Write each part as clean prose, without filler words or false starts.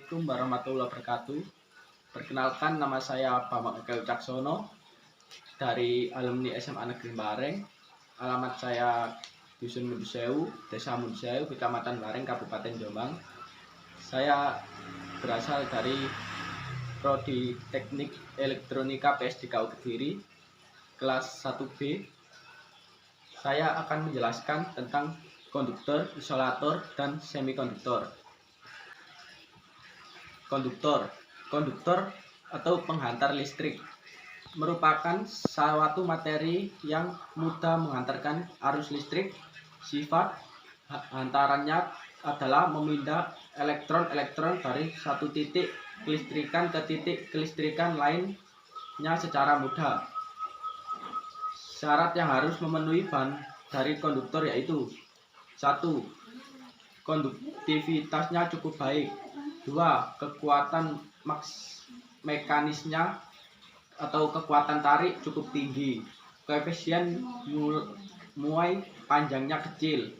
Assalamualaikum warahmatullahi wabarakatuh. Perkenalkan, nama saya Bambang Eka Wicaksono dari alumni SMA Negeri Bareng. Alamat saya Dusun Mundusewu, Desa Mundusewu, Kecamatan Bareng, Kabupaten Jombang. Saya berasal dari Prodi Teknik Elektronika PSDKU Kediri, kelas 1B. Saya akan menjelaskan tentang konduktor, isolator, dan semikonduktor. Konduktor atau penghantar listrik merupakan suatu materi yang mudah menghantarkan arus listrik. Sifat hantarannya adalah memindah elektron-elektron dari satu titik kelistrikan ke titik kelistrikan lainnya secara mudah. Syarat yang harus memenuhi bahan dari konduktor yaitu: 1. Konduktivitasnya cukup baik. 2. Kekuatan mekanisnya atau kekuatan tarik cukup tinggi. Koefisien muai panjangnya kecil.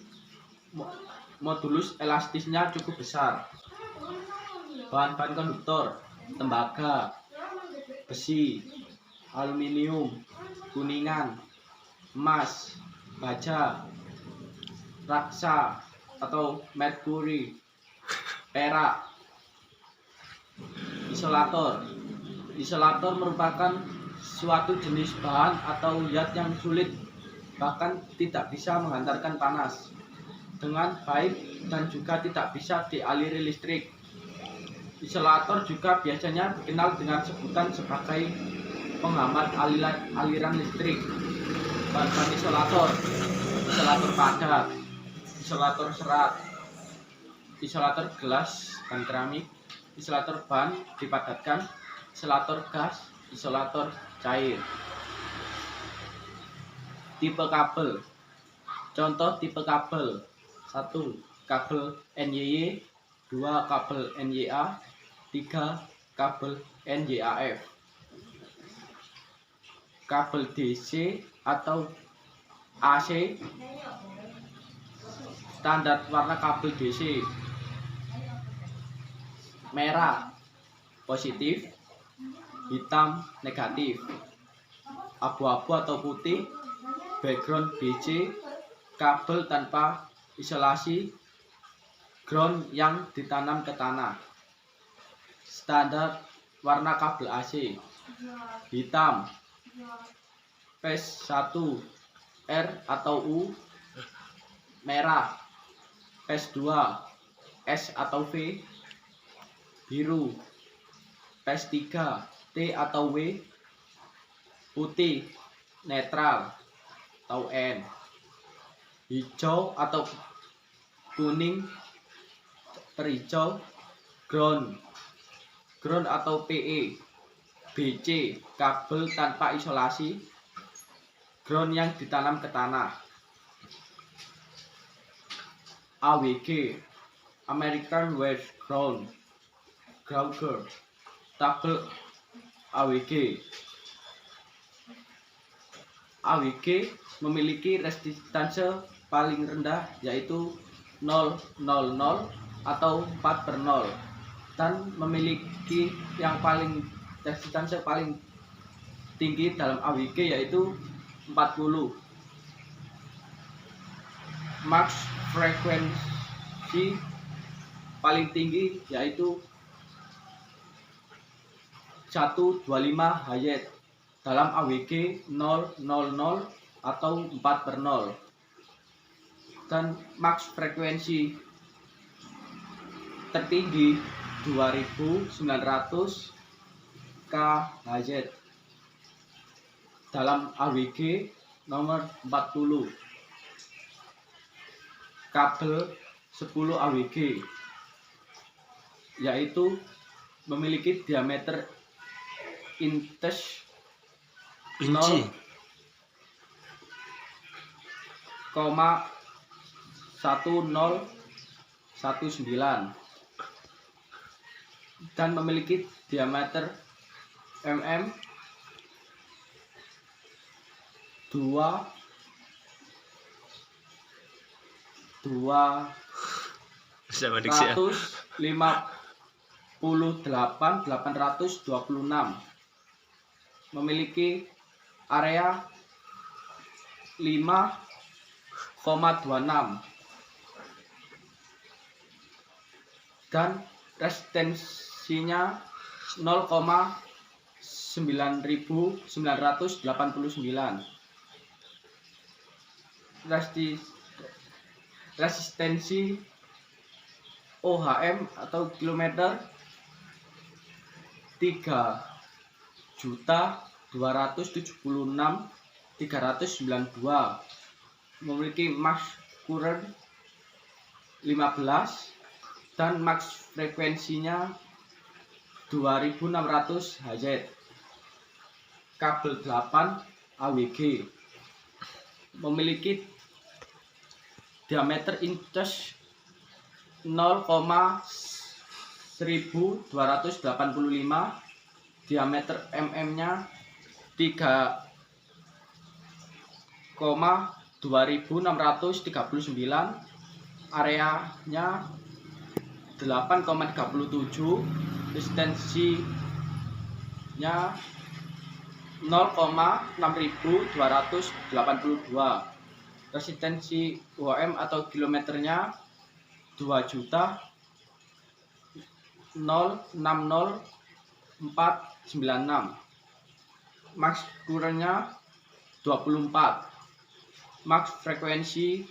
Modulus elastisnya cukup besar. Bahan-bahan konduktor: tembaga, besi, aluminium, kuningan, emas, baja, raksa atau merkuri, perak. Isolator merupakan suatu jenis bahan atau zat yang sulit, bahkan tidak bisa menghantarkan panas dengan baik dan juga tidak bisa dialiri listrik. Isolator juga biasanya dikenal dengan sebutan sebagai penghambat aliran listrik. Bahan isolator padat, isolator serat, isolator gelas dan keramik, isolator bahan dipadatkan, isolator gas, isolator cair. Tipe kabel. Contoh tipe kabel: 1. Kabel NYY, 2. Kabel NYA, 3. Kabel NYAF. Kabel DC atau AC. Standar warna kabel DC: merah positif, hitam negatif, abu-abu atau putih background BC, kabel tanpa isolasi, ground yang ditanam ke tanah. Standar warna kabel AC: hitam, phase 1 R atau U, merah, phase 2 S atau V, biru, phase 3 T atau W, putih, netral atau N, hijau atau kuning, terhijau, ground atau PE. BC, kabel tanpa isolasi, ground yang ditanam ke tanah. AWG, American Wire Gauger, tabel AWG. AWG memiliki resistansi paling rendah yaitu 000 atau 4/0, dan memiliki yang paling resistansi paling tinggi dalam AWG yaitu 40. Max frekuensi paling tinggi yaitu 125 Hz dalam AWG 000 atau 4/0, dan max frekuensi tertinggi 2900 kHz dalam AWG nomor 40. Kabel 10 AWG yaitu memiliki diameter inches 0,19 dan memiliki diameter mm 2 sama diksi ya. 150 memiliki area 5,26 dan resistensinya 0,9989. Resistensi OHM atau kilometer 3.276.392, memiliki max current 15 dan max frekuensinya 2600 Hz. Kabel 8 AWG, memiliki diameter inches 0,1285, diameter mm-nya 3,2639, areanya 8,37, resistensinya 0,6282, resistensi UHM atau kilometernya 2.060.496, max currentnya 24, max frekuensi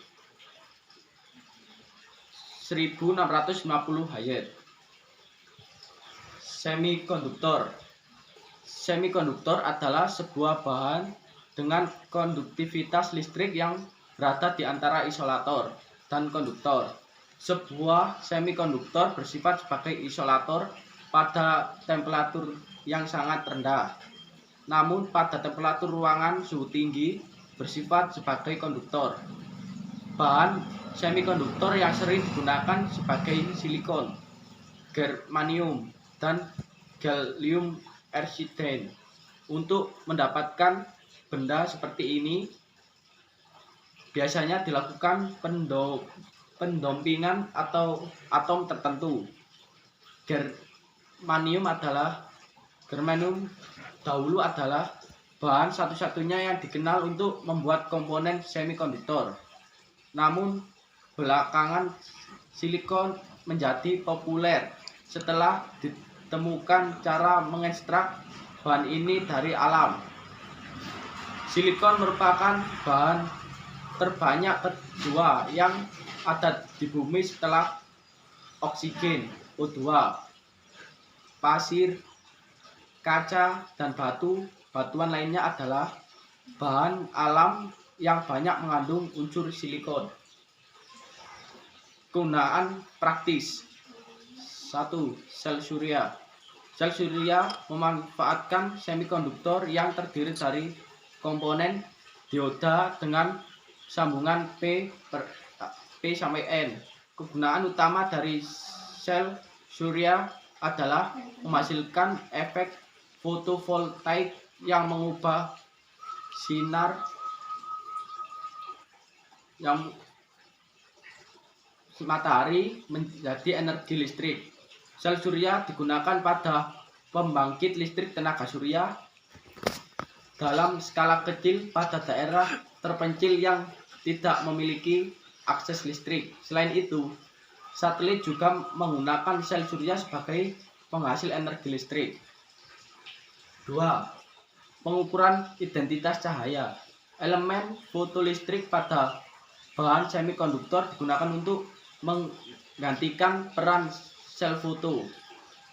1650 Hz. Semikonduktor adalah sebuah bahan dengan konduktivitas listrik yang berada di antara isolator dan konduktor. Sebuah semikonduktor bersifat sebagai isolator pada temperatur yang sangat rendah, namun pada temperatur ruangan suhu tinggi bersifat sebagai konduktor. Bahan semikonduktor yang sering digunakan sebagai silikon, germanium, dan gallium arsenide. Untuk mendapatkan benda seperti ini biasanya dilakukan pendompingan atau atom tertentu. Germanium dahulu adalah bahan satu-satunya yang dikenal untuk membuat komponen semikonduktor. Namun belakangan silikon menjadi populer setelah ditemukan cara mengekstrak bahan ini dari alam. Silikon merupakan bahan terbanyak kedua yang ada di bumi setelah oksigen, O2, pasir, kaca, dan batuan lainnya adalah bahan alam yang banyak mengandung unsur silikon. Kegunaan praktis. 1. Sel surya. Sel surya memanfaatkan semikonduktor yang terdiri dari komponen dioda dengan sambungan P sampai N. Kegunaan utama dari sel surya adalah menghasilkan efek fotovoltaik yang mengubah sinar yang matahari menjadi energi listrik. Sel surya digunakan pada pembangkit listrik tenaga surya dalam skala kecil pada daerah terpencil yang tidak memiliki akses listrik. Selain itu, satelit juga menggunakan sel surya sebagai penghasil energi listrik. 2. Pengukuran intensitas cahaya. Elemen fotolistrik pada bahan semikonduktor digunakan untuk menggantikan peran sel foto.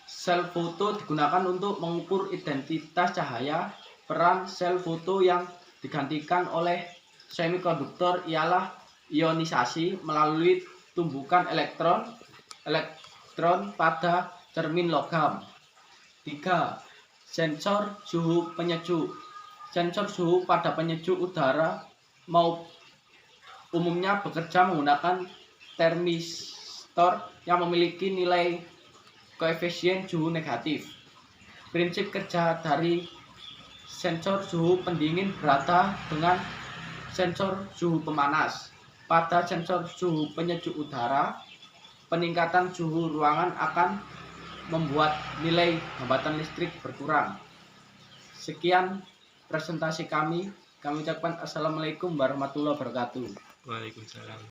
Sel foto digunakan untuk mengukur intensitas cahaya. Peran sel foto yang digantikan oleh semikonduktor ialah ionisasi melalui tumbukan elektron pada cermin logam. 3. Sensor suhu penyejuk. Sensor suhu pada penyejuk udara umumnya bekerja menggunakan termistor yang memiliki nilai koefisien suhu negatif. Prinsip kerja dari sensor suhu pendingin berada dengan sensor suhu pemanas. Pada sensor suhu penyejuk udara, peningkatan suhu ruangan akan membuat nilai hambatan listrik berkurang. Sekian presentasi kami. Kami ucapkan assalamualaikum warahmatullahi wabarakatuh. Waalaikumsalam.